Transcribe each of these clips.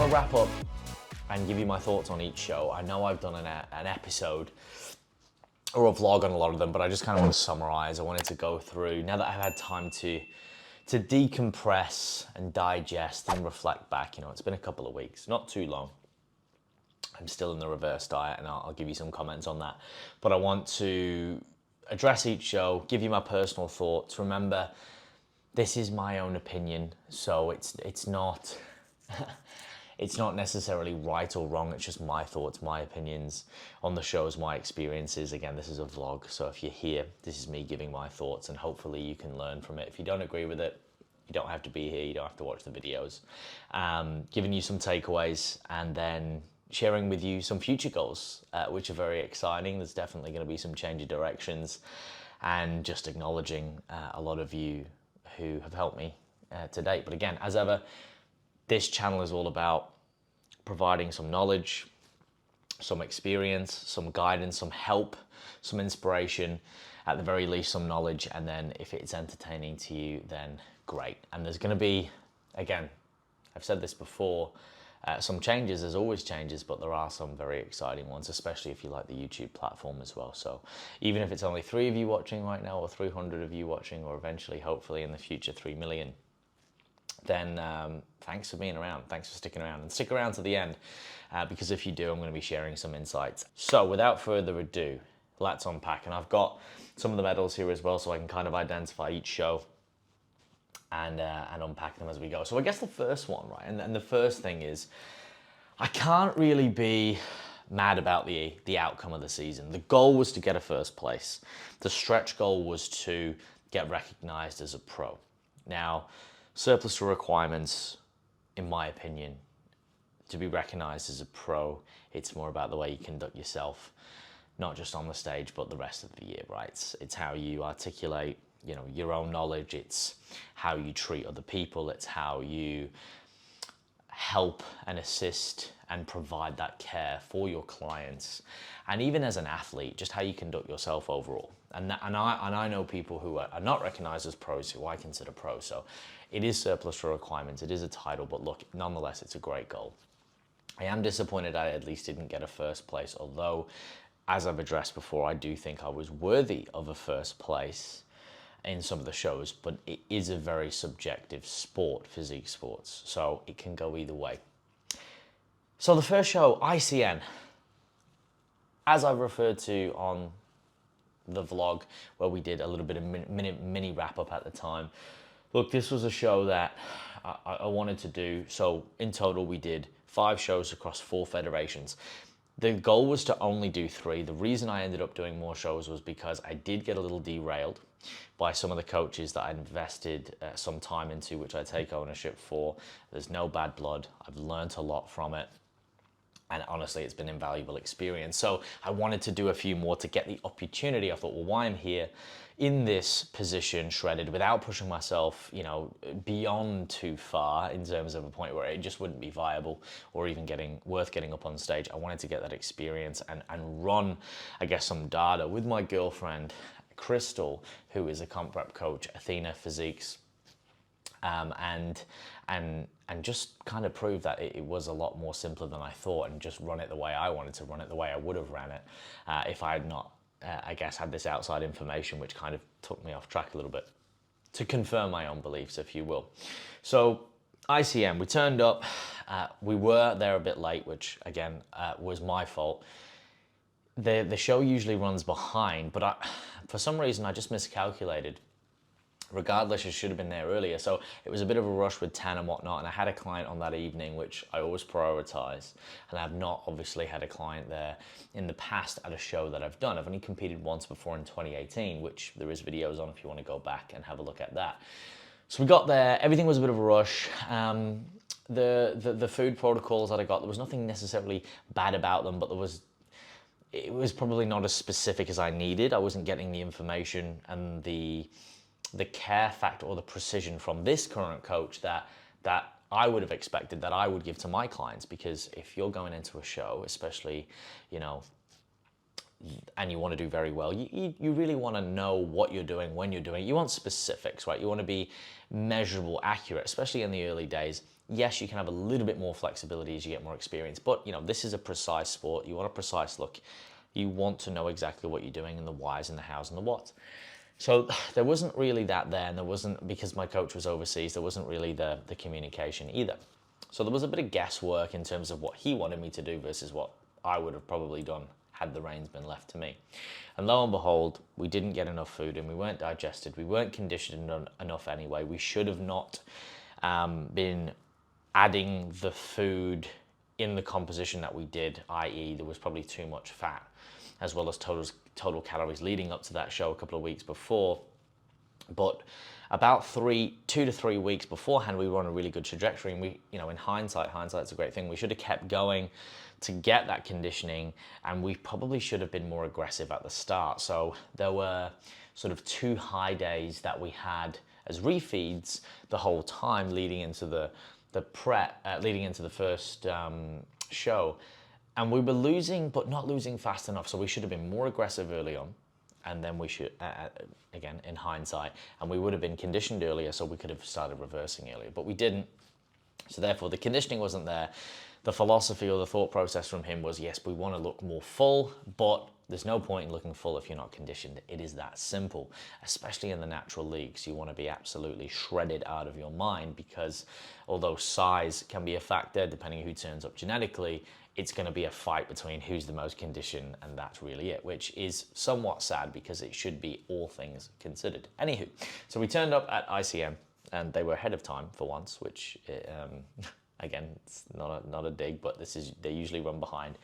to wrap up and give you my thoughts on each show. I know I've done an episode or a vlog on a lot of them, but I just kind of want to summarize. I wanted to go through, now that I've had time to decompress and digest and reflect back. You know, it's been a couple of weeks, not too long. I'm still in the reverse diet, and I'll give you some comments on that. But I want to address each show, give you my personal thoughts. Remember, this is my own opinion, so it's not it's not necessarily right or wrong. It's just my thoughts, my opinions on the shows, my experiences. Again, this is a vlog, so if you're here, this is me giving my thoughts, and hopefully you can learn from it. If you don't agree with it, you don't have to be here. You don't have to watch the videos. Giving you some takeaways, and then sharing with you some future goals, which are very exciting. There's definitely going to be some change of directions, and just acknowledging a lot of you who have helped me to date. But again, as ever, this channel is all about providing some knowledge, some experience, some guidance, some help, some inspiration, at the very least some knowledge, and then if it's entertaining to you, then great. And there's going to be, again, I've said this before, some changes. There's always changes, but there are some very exciting ones, especially if you like the YouTube platform as well. So even if it's only 3 of you watching right now, or 300 of you watching, or eventually, hopefully in the future, 3 million, then thanks for being around. Thanks for sticking around, and stick around to the end, because if you do, I'm going to be sharing some insights. So without further ado, let's unpack. And I've got some of the medals here as well, so I can kind of identify each show and unpack them as we go. So I guess the first one, right, and the first thing is, I can't really be mad about the outcome of the season. The goal was to get a first place. The stretch goal was to get recognized as a pro. Now, surplus to requirements, in my opinion, to be recognized as a pro, it's more about the way you conduct yourself, not just on the stage, but the rest of the year, right? It's how you articulate, you know, your own knowledge. It's how you treat other people. It's how you help and assist and provide that care for your clients. And even as an athlete, just how you conduct yourself overall. And I know people who are not recognized as pros, who I consider pros. So it is surplus to requirements. It is a title, but look, nonetheless, it's a great goal. I am disappointed I at least didn't get a first place, although, as I've addressed before, I do think I was worthy of a first place in some of the shows, but it is a very subjective sport, physique sports, so it can go either way. So the first show, ICN, as I referred to on the vlog where we did a little bit of mini wrap up at the time, look, this was a show that I wanted to do. So in total, we did 5 shows across 4 federations. The goal was to only do 3. The reason I ended up doing more shows was because I did get a little derailed by some of the coaches that I invested some time into, which I take ownership for. There's no bad blood. I've learned a lot from it. And honestly, it's been invaluable experience. So I wanted to do a few more to get the opportunity. I thought, well, why I'm here in this position, shredded, without pushing myself, you know, beyond too far in terms of a point where it just wouldn't be viable or even worth getting up on stage. I wanted to get that experience and run, I guess, some data with my girlfriend, Crystal, who is a comp rep coach, Athena Physiques, and just kind of prove that it was a lot more simpler than I thought, and just run it the way I wanted to run it, the way I would have ran it if I had not, I guess, had this outside information, which kind of took me off track a little bit, to confirm my own beliefs, if you will. So ICM, we turned up, we were there a bit late, which again was my fault. The show usually runs behind, but for some reason I just miscalculated. Regardless, I should have been there earlier. So it was a bit of a rush with Tan and whatnot, and I had a client on that evening, which I always prioritize. And I've not obviously had a client there in the past at a show that I've done. I've only competed once before in 2018, which there is videos on if you want to go back and have a look at that. So we got there, everything was a bit of a rush. The food protocols that I got, there was nothing necessarily bad about them, but it was probably not as specific as I needed. I wasn't getting the information and the care factor or the precision from this current coach that I would have expected, that I would give to my clients. Because if you're going into a show, especially, you know, and you want to do very well, you really want to know what you're doing, when you're doing it. You want specifics, right? You want to be measurable, accurate, especially in the early days. Yes, you can have a little bit more flexibility as you get more experience, but this is a precise sport. You want a precise look. You want to know exactly what you're doing and the whys and the hows and the whats. So there wasn't really that there, and there wasn't, because my coach was overseas, there wasn't really the communication either. So there was a bit of guesswork in terms of what he wanted me to do versus what I would have probably done had the reins been left to me. And lo and behold, we didn't get enough food and we weren't digested. We weren't conditioned enough anyway. We should have not been adding the food in the composition that we did, i.e. there was probably too much fat, as well as total calories leading up to that show a couple of weeks before. But about 2 to 3 weeks beforehand, we were on a really good trajectory. And we, in hindsight's a great thing. We should have kept going to get that conditioning, and we probably should have been more aggressive at the start. So there were sort of 2 high days that we had as refeeds the whole time leading into the prep, leading into the first show. And we were losing, but not losing fast enough. So we should have been more aggressive early on. And then we should, again, in hindsight, and we would have been conditioned earlier, so we could have started reversing earlier, but we didn't. So therefore, the conditioning wasn't there. The philosophy or the thought process from him was, yes, we want to look more full, but there's no point in looking full if you're not conditioned. It is that simple, especially in the natural leagues. You want to be absolutely shredded out of your mind, because although size can be a factor, depending on who turns up genetically, it's going to be a fight between who's the most conditioned, and that's really it, which is somewhat sad because it should be all things considered. Anywho, so we turned up at ICM and they were ahead of time for once, which again, it's not a dig, but they usually run behind.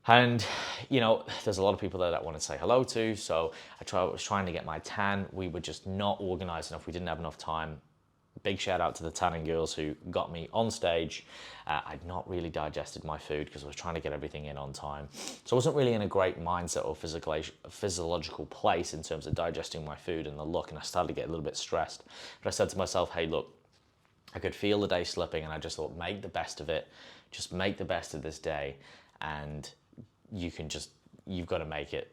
And there's a lot of people there that I want to say hello to, so I was trying to get my tan. We were just not organized enough. We didn't have enough time. Big shout out to the tanning girls who got me on stage. I'd not really digested my food because I was trying to get everything in on time. So I wasn't really in a great mindset or physiological place in terms of digesting my food and the look, and I started to get a little bit stressed. But I said to myself, hey, look, I could feel the day slipping, and I just thought, make the best of it. Just make the best of this day, and you've got to make it.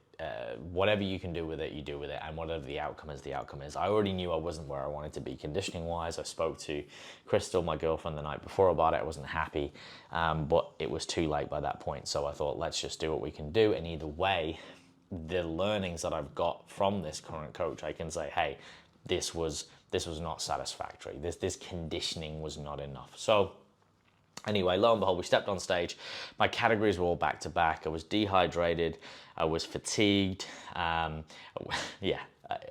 Whatever you can do with it, you do with it, and whatever the outcome is, the outcome is. I already knew I wasn't where I wanted to be conditioning wise. I spoke to Crystal, my girlfriend, the night before about it. I wasn't happy, but it was too late by that point. So I thought, let's just do what we can do. And either way, the learnings that I've got from this current coach, I can say, hey, this was not satisfactory. This conditioning was not enough. So anyway, lo and behold, we stepped on stage. My categories were all back to back. I was dehydrated. I was fatigued. I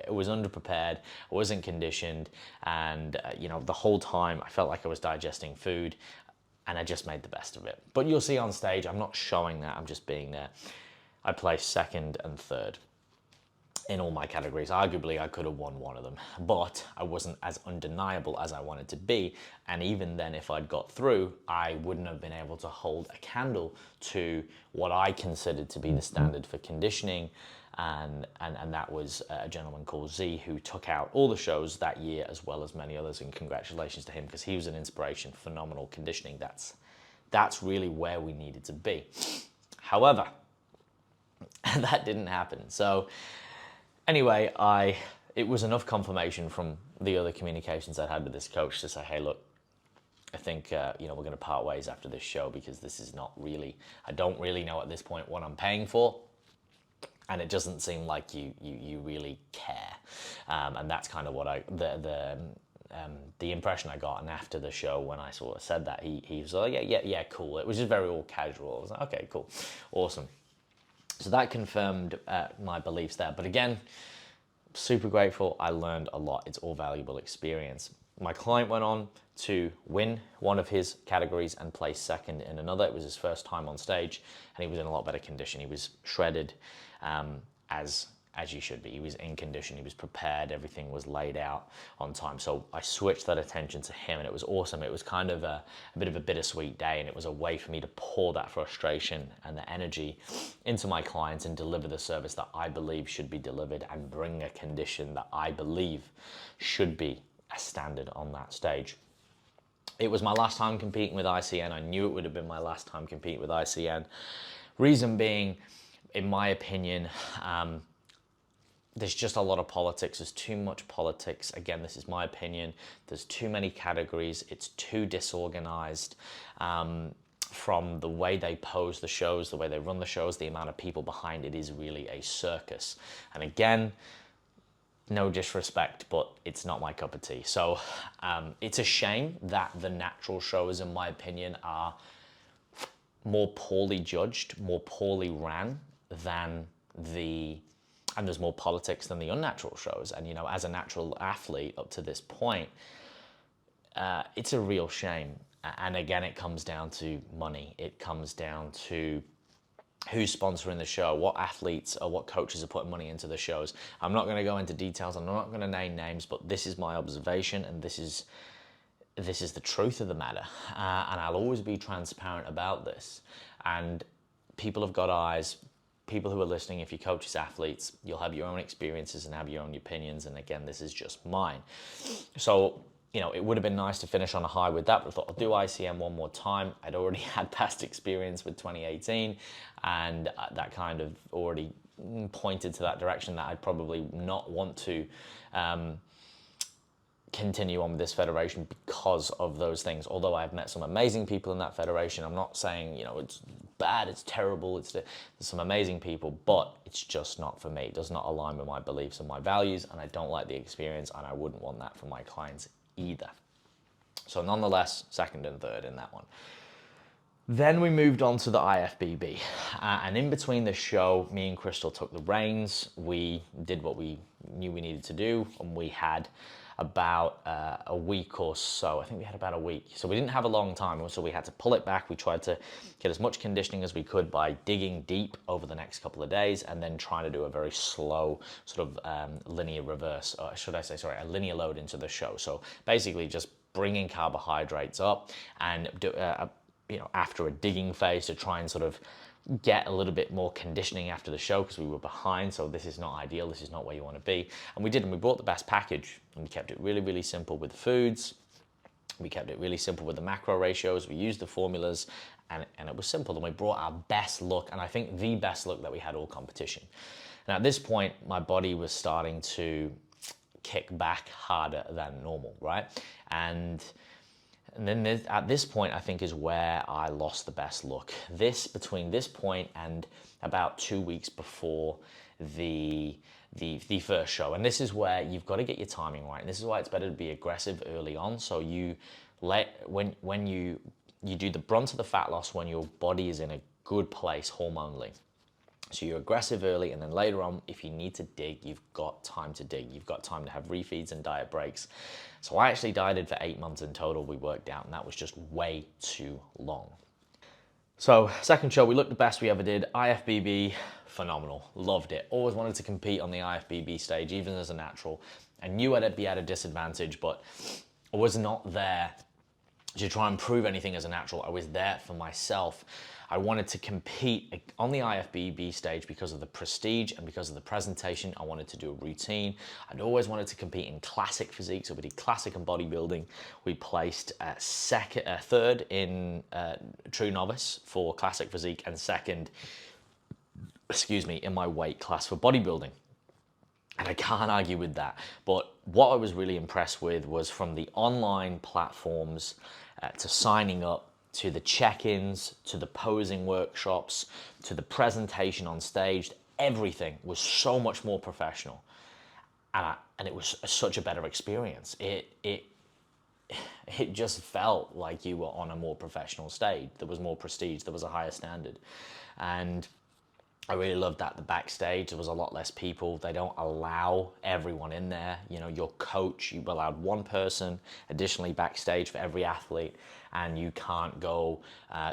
was underprepared. I wasn't conditioned. And, the whole time I felt like I was digesting food, and I just made the best of it. But you'll see on stage, I'm not showing that. I'm just being there. I placed 2nd and 3rd. In all my categories. Arguably, I could have won one of them, but I wasn't as undeniable as I wanted to be. And even then, if I'd got through, I wouldn't have been able to hold a candle to what I considered to be the standard for conditioning. And that was a gentleman called Z, who took out all the shows that year, as well as many others. And congratulations to him, because he was an inspiration. Phenomenal conditioning. That's really where we needed to be. However, that didn't happen. So anyway, it was enough confirmation from the other communications I'd had with this coach to say, hey, look, I think, we're going to part ways after this show, because this is not really, I don't really know at this point what I'm paying for. And it doesn't seem like you really care. And that's kind of what the impression I got. And after the show, when I sort of said that, he was like, yeah, cool. It was just very all casual. I was like, okay, cool, awesome. So that confirmed my beliefs there. But again, super grateful. I learned a lot. It's all valuable experience. My client went on to win one of his categories and place 2nd in another. It was his first time on stage, and he was in a lot better condition. He was shredded, as you should be. He was in condition, he was prepared, everything was laid out on time. So I switched that attention to him, and it was awesome. It was kind of a bit of a bittersweet day, and it was a way for me to pour that frustration and the energy into my clients and deliver the service that I believe should be delivered, and bring a condition that I believe should be a standard on that stage. It was my last time competing with ICN. I knew it would have been my last time competing with ICN. Reason being, in my opinion, there's just a lot of politics. There's too much politics. Again, this is my opinion. There's too many categories. It's too disorganized. From the way they pose the shows, the way they run the shows, the amount of people behind it is really a circus. And again, no disrespect, but it's not my cup of tea. So it's a shame that the natural shows, in my opinion, are more poorly judged, more poorly ran than and there's more politics than the unnatural shows. And, you know, as a natural athlete up to this point, it's a real shame. And again, it comes down to money. It comes down to who's sponsoring the show, what athletes or what coaches are putting money into the shows. I'm not going to go into details. I'm not going to name names, but this is my observation, and this is the truth of the matter. And I'll always be transparent about this. And people have got eyes. People who are listening, if you coach as athletes, you'll have your own experiences and have your own opinions. And again, this is just mine. So, you know, it would have been nice to finish on a high with that, but I thought I'll do ICM one more time. I'd already had past experience with 2018, and that kind of already pointed to that direction that I'd probably not want to continue on with this federation because of those things. Although I've met some amazing people in that federation, I'm not saying, you know, it's bad, it's terrible, there's some amazing people, but it's just not for me. It does not align with my beliefs and my values, and I don't like the experience, and I wouldn't want that for my clients either. So nonetheless, second and third in that one. Then we moved on to the IFBB, and in between the show, me and Crystal took the reins. We did what we knew we needed to do, and we had about a week or so. I think we had about a week. So we didn't have a long time, so we had to pull it back. We tried to get as much conditioning as we could by digging deep over the next couple of days, and then trying to do a very slow sort of linear reverse, or should I say, sorry, a linear load into the show. So basically just bringing carbohydrates up and do, you know, after a digging phase to try and sort of get a little bit more conditioning after the show because we were behind. So this is not ideal. This is not where you want to be. And we did, and we brought the best package, and we kept it really, really simple with the foods. We kept it really simple with the macro ratios. We used the formulas, and it was simple. And we brought our best look, and I think the best look that we had all competition. And at this point, my body was starting to kick back harder than normal, right? And then at this point, I think, is where I lost the best look. Between this point and about 2 weeks before the first show. And this is where you've got to get your timing right. And this is why it's better to be aggressive early on. So when you do the brunt of the fat loss when your body is in a good place hormonally. So you're aggressive early, and then later on, if you need to dig, you've got time to dig. You've got time to have refeeds and diet breaks. So I actually dieted for 8 months in total, we worked out, and that was just way too long. So second show, we looked the best we ever did. IFBB, phenomenal, loved it. Always wanted to compete on the IFBB stage, even as a natural. I knew I'd be at a disadvantage, but I was not there to try and prove anything as a natural. I was there for myself. I wanted to compete on the IFBB stage because of the prestige and because of the presentation. I wanted to do a routine. I'd always wanted to compete in classic physique, so we did classic and bodybuilding. We placed third in true novice for classic physique, and second, in my weight class for bodybuilding. And I can't argue with that. But what I was really impressed with was from the online platforms to signing up, to the check-ins, to the posing workshops, to the presentation on stage, everything was so much more professional. And it was such a better experience. It just felt like you were on a more professional stage. There was more prestige, there was a higher standard. And I really loved that. The backstage, there was a lot less people. They don't allow everyone in there. You know, your coach, you allowed one person additionally backstage for every athlete, and you can't go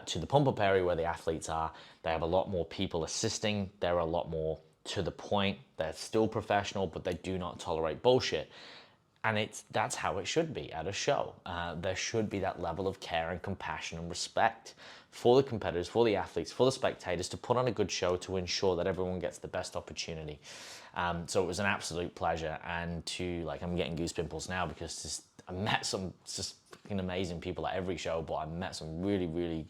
to the pump-up area where the athletes are. They have a lot more people assisting. They're a lot more to the point. They're still professional, but they do not tolerate bullshit. And that's how it should be at a show. There should be that level of care and compassion and respect for the competitors, for the athletes, for the spectators, to put on a good show to ensure that everyone gets the best opportunity. So it was an absolute pleasure, and I'm getting goosebumps now because I met some just fucking amazing people at every show, but I met some really, really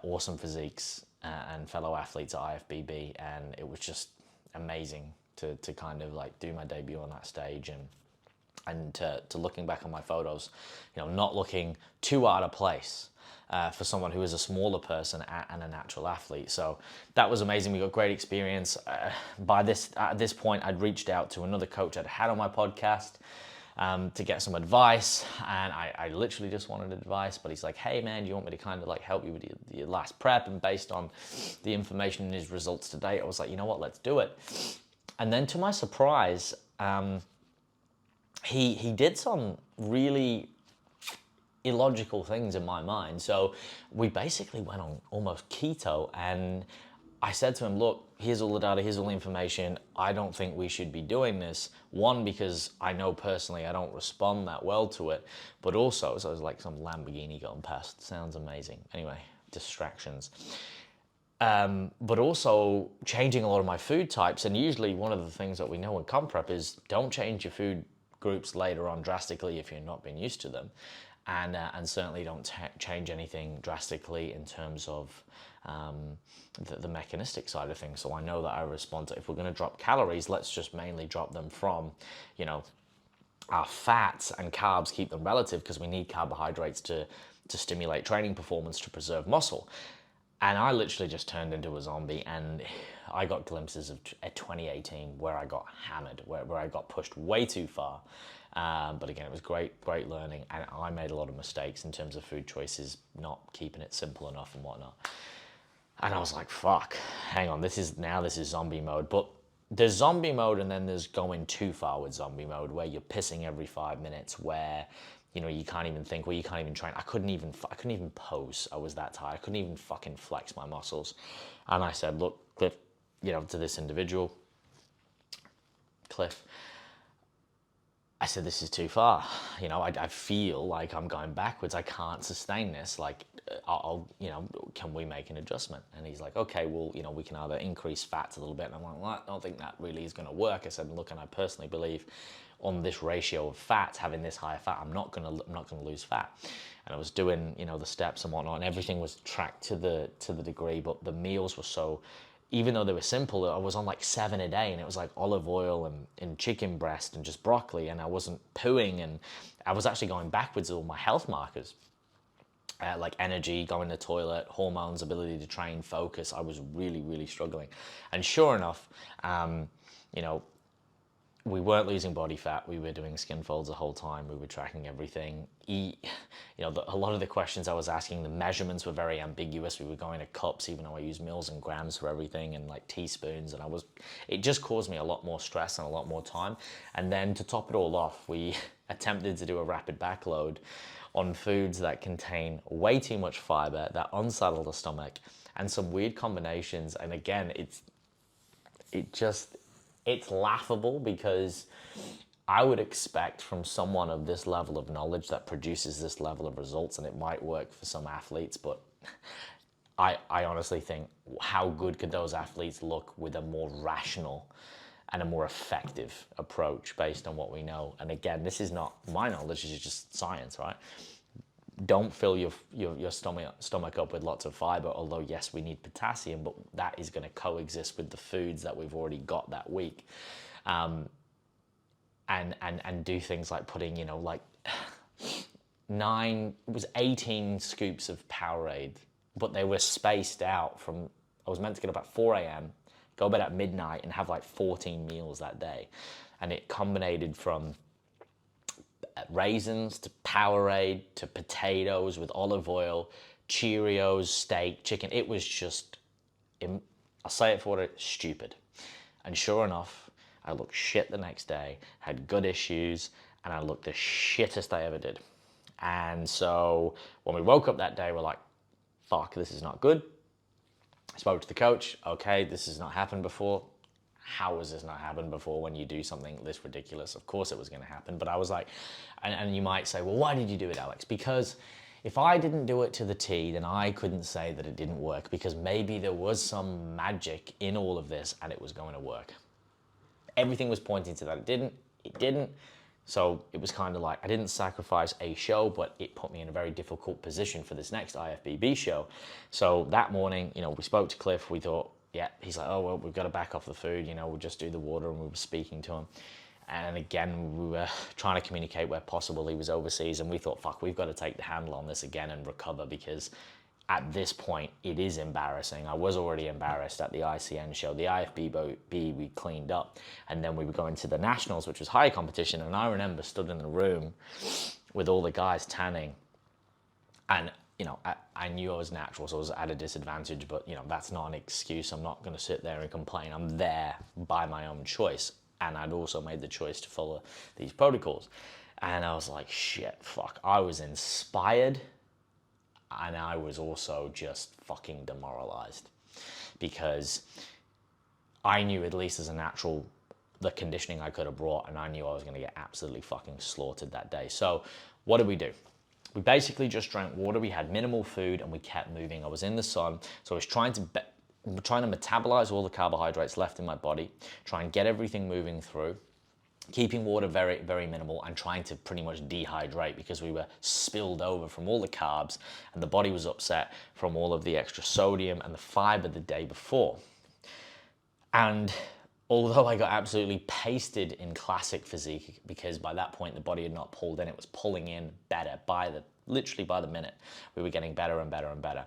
awesome physiques and fellow athletes at IFBB, and it was just amazing to kind of like do my debut on that stage, and to looking back on my photos, not looking too out of place for someone who is a smaller person and a natural athlete. So that was amazing. We got great experience. At this point, I'd reached out to another coach I'd had on my podcast to get some advice, and I literally just wanted advice, but he's like, hey man, do you want me to kind of like help you with your last prep? And based on the information in his results to date, I was like, you know what, let's do it. And then to my surprise, he did some really illogical things in my mind. So we basically went on almost keto, and I said to him, look, here's all the data, here's all the information. I don't think we should be doing this. One, because I know personally I don't respond that well to it, but also, so it was like some Lamborghini going past. Sounds amazing. Anyway, distractions. But also changing a lot of my food types. And usually one of the things that we know in comp prep is don't change your food groups later on drastically if you're not been used to them. And certainly don't change anything drastically in terms of the mechanistic side of things. So I know that I respond to, if we're going to drop calories, let's just mainly drop them from, our fats, and carbs keep them relative because we need carbohydrates to stimulate training performance to preserve muscle. And I literally just turned into a zombie, and I got glimpses of 2018 where I got hammered, where I got pushed way too far. But again, it was great learning, and I made a lot of mistakes in terms of food choices, not keeping it simple enough and whatnot. And I was like, fuck, hang on, this is zombie mode. But there's zombie mode, and then there's going too far with zombie mode, where you're pissing every 5 minutes, where you can't even think, you can't even train. I couldn't even pose. I was that tired. I couldn't even fucking flex my muscles. And I said, look, Cliff, to this individual, Cliff, I said, this is too far. I feel like I'm going backwards. I can't sustain this. Like, can we make an adjustment? And he's like, okay, well, we can either increase fats a little bit. And I'm like, well, I don't think that really is going to work. I said, look, and I personally believe on this ratio of fats, having this higher fat, I'm not going to lose fat. And I was doing, the steps and whatnot, and everything was tracked to the degree, but the meals were so, even though they were simple, I was on like 7 a day, and it was like olive oil and chicken breast and just broccoli, and I wasn't pooing, and I was actually going backwards with all my health markers, like energy, going to the toilet, hormones, ability to train, focus. I was really, really struggling. And sure enough, we weren't losing body fat. We were doing skin folds the whole time. We were tracking everything. A lot of the questions I was asking, the measurements were very ambiguous. We were going to cups, even though I use mils and grams for everything, and like teaspoons. And it just caused me a lot more stress and a lot more time. And then to top it all off, we attempted to do a rapid backload on foods that contain way too much fiber, that unsettle the stomach, and some weird combinations. And again, it's laughable, because I would expect from someone of this level of knowledge that produces this level of results, and it might work for some athletes, but I honestly think, how good could those athletes look with a more rational and a more effective approach based on what we know? And again, this is not my knowledge, this is just science, right? Don't fill your stomach up with lots of fiber, although yes, we need potassium, but that is going to coexist with the foods that we've already got that week. And do things like putting, 18 scoops of Powerade, but they were spaced out from, I was meant to get up at 4 a.m., go to bed at midnight, and have like 14 meals that day. And it combinated from raisins to Powerade to potatoes with olive oil, Cheerios, steak, chicken. It was just, I'll say it for what it's stupid. And sure enough, I looked shit the next day, had gut issues, and I looked the shittest I ever did. And so when we woke up that day, we're like, fuck, this is not good. I spoke to the coach. Okay, this has not happened before. How has this not happened before when you do something this ridiculous? Of course it was going to happen. But I was like, and you might say, well, why did you do it, Alex? Because if I didn't do it to the T, then I couldn't say that it didn't work, because maybe there was some magic in all of this and it was going to work. Everything was pointing to that. It didn't. So it was kind of like, I didn't sacrifice a show, but it put me in a very difficult position for this next IFBB show. So that morning, we spoke to Cliff. We thought, yeah, he's like, oh, well, we've got to back off the food, you know, we'll just do the water. And we were speaking to him. And again, we were trying to communicate where possible. He was overseas, and we thought, fuck, we've got to take the handle on this again and recover, because at this point, it is embarrassing. I was already embarrassed at the ICN show. The IFBB, we cleaned up, and then we were going to the Nationals, which was high competition. And I remember stood in the room with all the guys tanning, and you know, I knew I was natural, so I was at a disadvantage, but you know, that's not an excuse. I'm not going to sit there and complain. I'm there by my own choice, and I'd also made the choice to follow these protocols. And I was like, shit, fuck. I was inspired, and I was also just fucking demoralized, because I knew, at least as a natural, the conditioning I could have brought, and I knew I was going to get absolutely fucking slaughtered that day. So what did we do? We basically just drank water. We had minimal food, and we kept moving. I was in the sun, so I was trying to metabolize all the carbohydrates left in my body, try and get everything moving through, keeping water very, very minimal, and trying to pretty much dehydrate, because we were spilled over from all the carbs, and the body was upset from all of the extra sodium and the fiber the day before. And although I got absolutely pasted in classic physique, because by that point the body had not pulled in, it was pulling in better literally by the minute. We were getting better and better and better.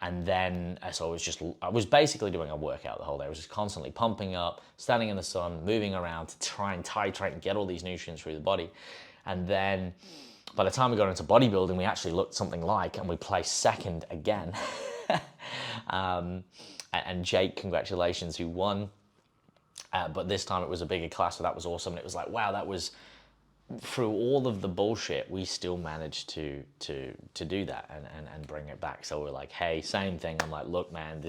And then, so I was basically doing a workout the whole day. I was just constantly pumping up, standing in the sun, moving around to try and titrate and get all these nutrients through the body. And then by the time we got into bodybuilding, we actually looked something like, and we placed second again. And Jake, congratulations, who won. But this time it was a bigger class, so that was awesome. And it was like, wow, that was, through all of the bullshit, we still managed to do that and bring it back. So we're like, hey, same thing. I'm like, look, man,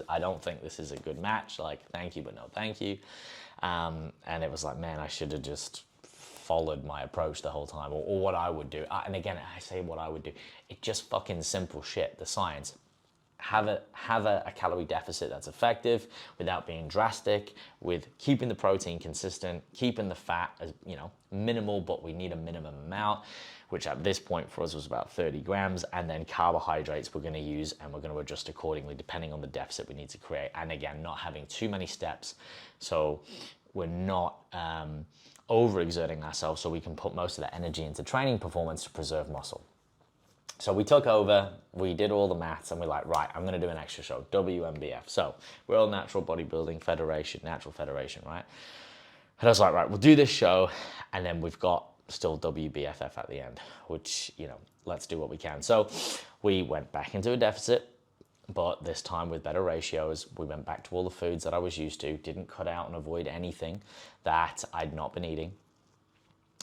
I don't think this is a good match. Like, thank you, but no thank you. And it was like, man, I should have just followed my approach the whole time, or what I would do. And again, I say what I would do. It's just fucking simple shit, the science. Have a calorie deficit that's effective without being drastic, with keeping the protein consistent, keeping the fat as, you know, minimal, but we need a minimum amount, which at this point for us was about 30 grams. And then carbohydrates we're going to use, and we're going to adjust accordingly depending on the deficit we need to create. And again, not having too many steps, so we're not overexerting ourselves, so we can put most of that energy into training performance to preserve muscle. So we took over, we did all the maths, and we're like, right, I'm going to do an extra show, WMBF. So World Natural Bodybuilding Federation, Natural Federation, right? And I was like, right, we'll do this show, and then we've got still WBFF at the end, which, you know, let's do what we can. So we went back into a deficit, but this time with better ratios. We went back to all the foods that I was used to, didn't cut out and avoid anything that I'd not been eating.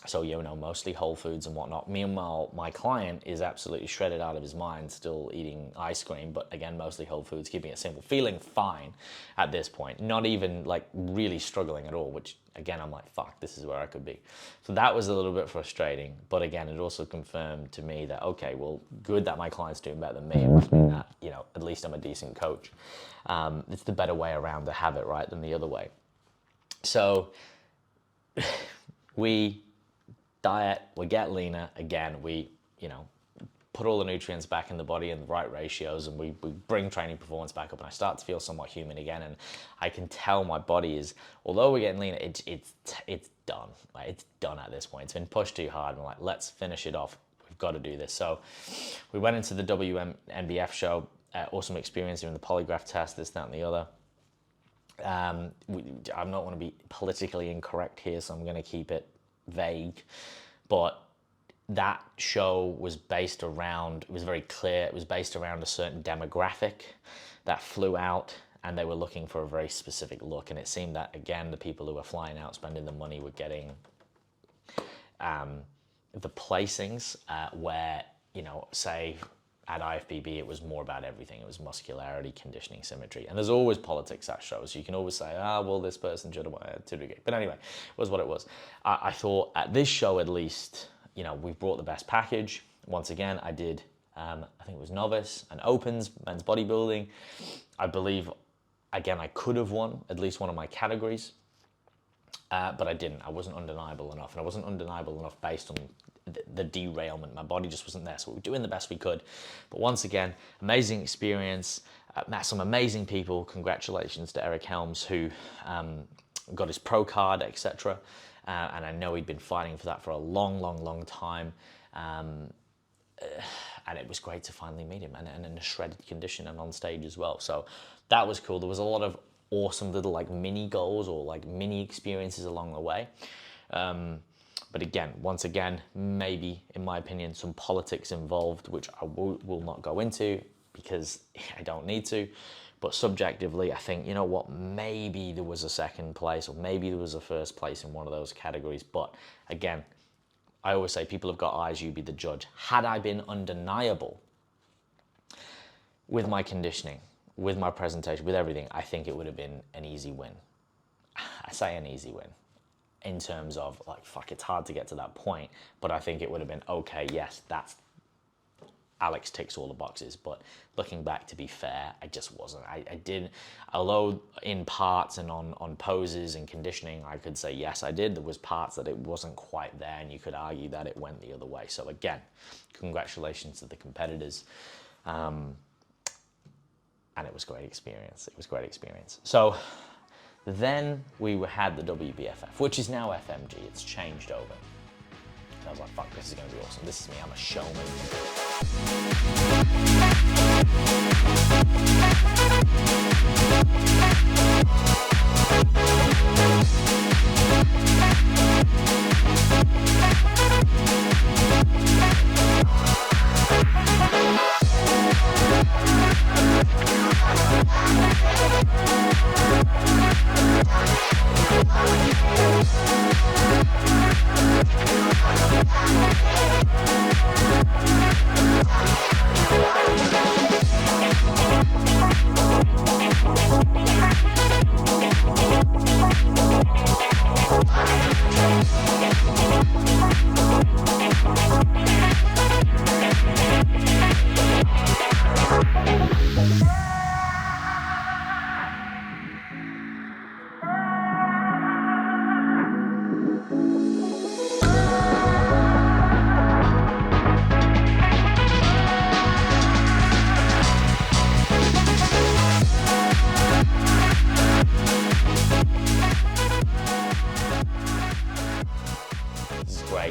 So, you know, mostly whole foods and whatnot. Meanwhile, my client is absolutely shredded out of his mind, still eating ice cream, but again, mostly whole foods, keeping it simple, feeling fine at this point, not even like really struggling at all, which again, I'm like, fuck, this is where I could be. So that was a little bit frustrating, but again, it also confirmed to me that, okay, well, good that my client's doing better than me, it must mean that, you know, at least I'm a decent coach. It's the better way around to have it, right, than the other way. So we diet, we get leaner, again, we, you know, put all the nutrients back in the body in the right ratios, and we bring training performance back up, and I start to feel somewhat human again, and I can tell my body is, although we're getting leaner, it's done. Like, it's done at this point. It's been pushed too hard, and we're like, let's finish it off. We've got to do this. So we went into the WMBF show, awesome experience doing the polygraph test, this, that, and the other. I'm not want to be politically incorrect here, so I'm going to keep it vague, but that show was based around, it was very clear, it was based around a certain demographic that flew out, and they were looking for a very specific look. And it seemed that, again, the people who were flying out, spending the money, were getting the placings where, you know, say at IFBB, it was more about everything. It was muscularity, conditioning, symmetry. And there's always politics at shows. You can always say, well, this person should have won to do it. But anyway, it was what it was. I thought at this show, at least, you know, we've brought the best package. Once again, I did, I think it was novice and opens, men's bodybuilding. I believe, again, I could have won at least one of my categories, but I didn't. I wasn't undeniable enough. And I wasn't undeniable enough based on the derailment. My body just wasn't there, so we were doing the best we could. But once again, amazing experience. Met some amazing people. Congratulations to Eric Helms, who got his pro card, etc. And I know he'd been fighting for that for a long time. And it was great to finally meet him, and in a shredded condition and on stage as well. So that was cool. There was a lot of awesome little like mini goals or like mini experiences along the way. But again, once again, maybe, in my opinion, some politics involved, which I will not go into because I don't need to. But subjectively, I think, you know what, maybe there was a second place or maybe there was a first place in one of those categories. But again, I always say people have got eyes, you be the judge. Had I been undeniable with my conditioning, with my presentation, with everything, I think it would have been an easy win. I say an easy win in terms of like, fuck, it's hard to get to that point, but I think it would have been, okay, yes, that's, Alex ticks all the boxes. But looking back, to be fair, I just wasn't. I did, although in parts and on poses and conditioning, I could say, yes, I did. There was parts that it wasn't quite there, and you could argue that it went the other way. So again, congratulations to the competitors. And it was a great experience. It was a great experience. So then we had the WBFF, which is now FMG. It's changed over. I was like, fuck, this is going to be awesome. This is me, I'm a showman.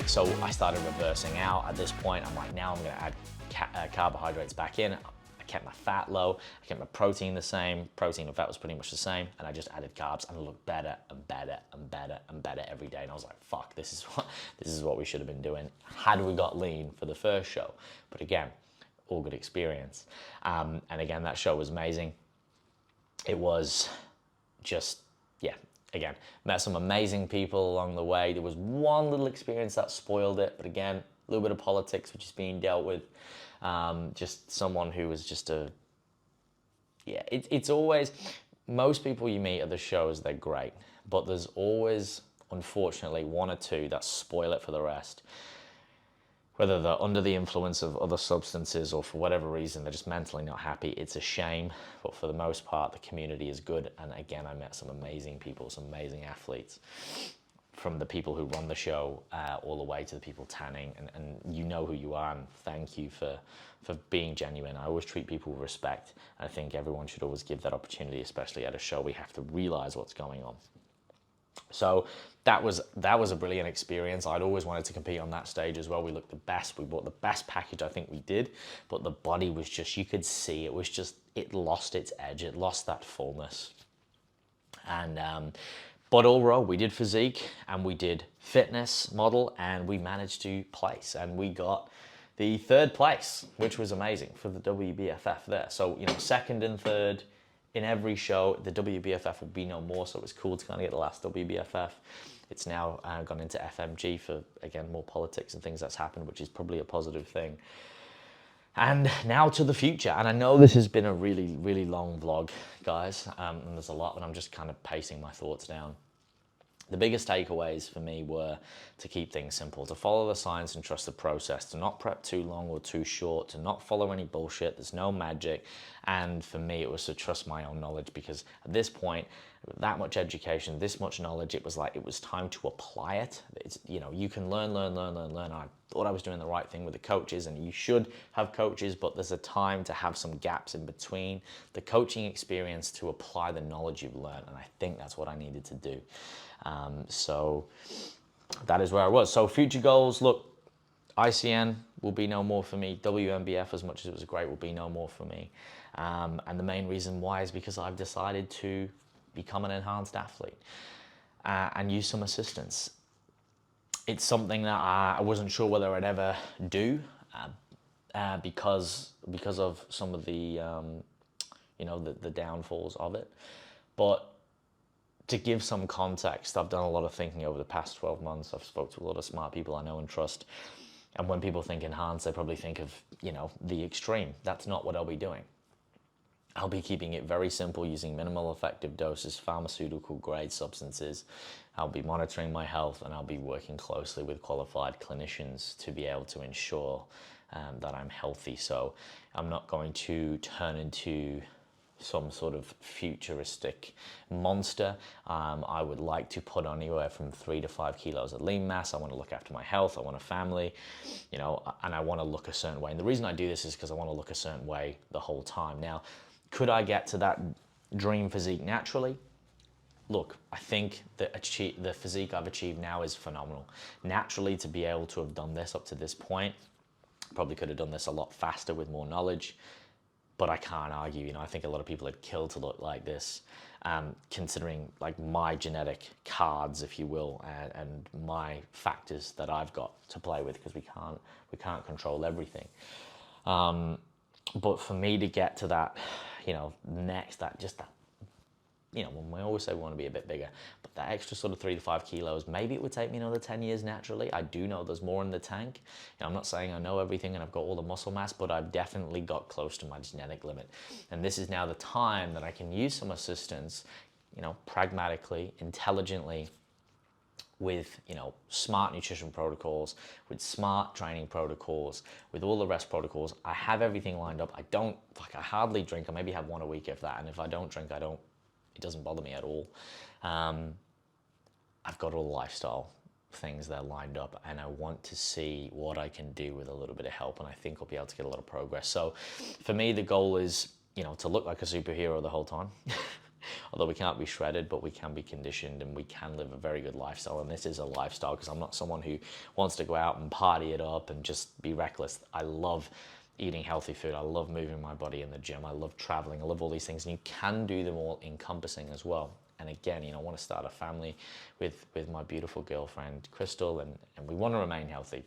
So I started reversing out. At this point, I'm like, now I'm gonna add carbohydrates back in. I kept my fat low, I kept my protein the same. Protein and fat was pretty much the same, and I just added carbs, and it looked better and better and better and better every day. And I was like, fuck, this is what we should have been doing had we got lean for the first show. But again, all good experience. And again, that show was amazing. It was just, yeah, again, met some amazing people along the way. There was one little experience that spoiled it, but again, a little bit of politics, which is being dealt with. Just someone who was just it's always, most people you meet at the shows, they're great, but there's always, unfortunately, one or two that spoil it for the rest. Whether they're under the influence of other substances or for whatever reason, they're just mentally not happy. It's a shame, but for the most part, the community is good. And again, I met some amazing people, some amazing athletes, from the people who run the show all the way to the people tanning. And you know who you are, and thank you for being genuine. I always treat people with respect. I think everyone should always give that opportunity, especially at a show. We have to realize what's going on. So that was a brilliant experience. I'd always wanted to compete on that stage as well. We looked the best. We bought the best package I think we did, but the body was just, you could see it was just, it lost its edge. It lost that fullness. And but overall, we did physique and we did fitness model, and we managed to place, and we got the third place, which was amazing for the WBFF there. So, you know, second and third in every show. The WBFF will be no more, so it was cool to kind of get the last WBFF. It's now gone into FMG for, again, more politics and things that's happened, which is probably a positive thing. And now to the future. And I know this has been a really, really long vlog, guys, and there's a lot, but I'm just kind of pacing my thoughts down. The biggest takeaways for me were to keep things simple, to follow the science and trust the process, to not prep too long or too short, to not follow any bullshit. There's no magic. And for me, it was to trust my own knowledge, because at this point, that much education, this much knowledge. It was like, it was time to apply it. It's, you know, you can learn. I thought I was doing the right thing with the coaches, and you should have coaches, but there's a time to have some gaps in between the coaching experience to apply the knowledge you've learned. And I think that's what I needed to do. So that is where I was. So future goals, look, ICN will be no more for me. WMBF, as much as it was great, will be no more for me. And the main reason why is because I've decided to become an enhanced athlete and use some assistance. It's something that I wasn't sure whether I'd ever do because of some of the the downfalls of it. But to give some context, I've done a lot of thinking over the past 12 months. I've spoke to a lot of smart people I know and trust. And when people think enhanced, they probably think of, the extreme. That's not what I'll be doing. I'll be keeping it very simple, using minimal effective doses, pharmaceutical grade substances. I'll be monitoring my health, and I'll be working closely with qualified clinicians to be able to ensure that I'm healthy. So I'm not going to turn into some sort of futuristic monster. I would like to put on anywhere from 3 to 5 kilos of lean mass. I want to look after my health. I want a family, and I want to look a certain way. And the reason I do this is because I want to look a certain way the whole time. Now, could I get to that dream physique naturally? Look, I think that the physique I've achieved now is phenomenal. Naturally, to be able to have done this up to this point, probably could have done this a lot faster with more knowledge, but I can't argue. I think a lot of people would kill to look like this, considering like my genetic cards, if you will, and my factors that I've got to play with, because we can't control everything. But for me to get to that, next, when we always say we want to be a bit bigger, but that extra sort of 3 to 5 kilos, maybe it would take me another 10 years naturally. I do know there's more in the tank. I'm not saying I know everything and I've got all the muscle mass, but I've definitely got close to my genetic limit. And this is now the time that I can use some assistance, pragmatically, intelligently, with smart nutrition protocols, with smart training protocols, with all the rest protocols. I have everything lined up. I hardly drink. I maybe have one a week, if that. And if I don't drink, it doesn't bother me at all. I've got all the lifestyle things there lined up, and I want to see what I can do with a little bit of help, and I think I'll be able to get a lot of progress. So for me, the goal is, to look like a superhero the whole time. Although we can't be shredded, but we can be conditioned, and we can live a very good lifestyle. And this is a lifestyle, because I'm not someone who wants to go out and party it up and just be reckless. I love eating healthy food. I love moving my body in the gym. I love traveling. I love all these things, and you can do them all encompassing as well. And again, I want to start a family with my beautiful girlfriend, Crystal, and we want to remain healthy.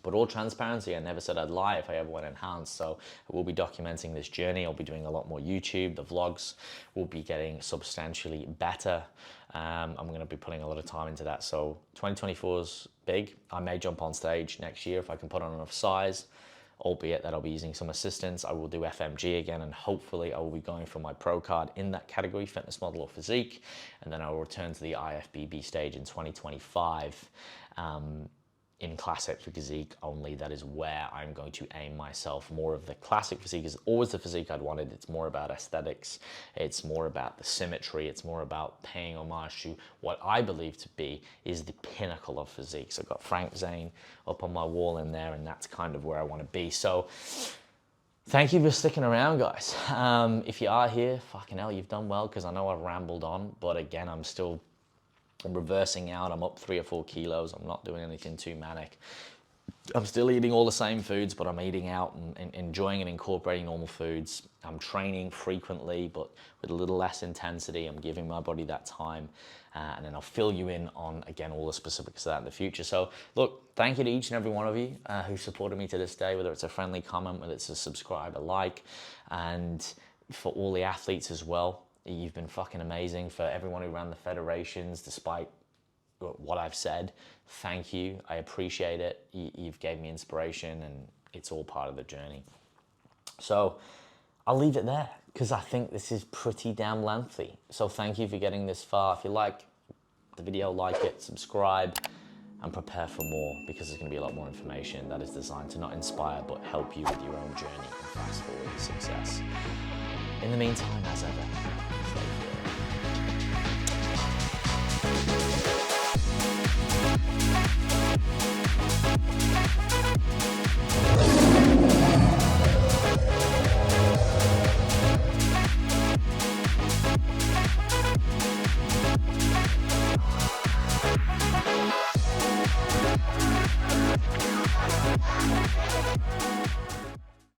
But all transparency, I never said I'd lie if I ever went enhanced. So I will be documenting this journey. I'll be doing a lot more YouTube. The vlogs will be getting substantially better. I'm going to be putting a lot of time into that. So 2024 is big. I may jump on stage next year if I can put on enough size, albeit that I'll be using some assistance. I will do FMG again, and hopefully I will be going for my pro card in that category, fitness model or physique. And then I will return to the IFBB stage in 2025. In classic physique only. That is where I'm going to aim myself. More of the classic physique is always the physique I'd wanted. It's more about aesthetics. It's more about the symmetry. It's more about paying homage to what I believe to be is the pinnacle of physique. So I've got Frank Zane up on my wall in there, and that's kind of where I want to be. So thank you for sticking around, guys. If you are here, fucking hell, you've done well, because I know I've rambled on, but again, I'm reversing out. I'm up 3 or 4 kilos. I'm not doing anything too manic. I'm still eating all the same foods, but I'm eating out and enjoying and incorporating normal foods. I'm training frequently, but with a little less intensity. I'm giving my body that time. And then I'll fill you in on, again, all the specifics of that in the future. So look, thank you to each and every one of you who supported me to this day, whether it's a friendly comment, whether it's a subscribe, a like, and for all the athletes as well. You've been fucking amazing. For everyone who ran the federations, despite what I've said, thank you. I appreciate it. You've gave me inspiration, and it's all part of the journey. So I'll leave it there, because I think this is pretty damn lengthy. So thank you for getting this far. If you like the video, like it, subscribe, and prepare for more, because there's going to be a lot more information that is designed to not inspire, but help you with your own journey and fast forward to success. In the meantime, as ever, stay fit.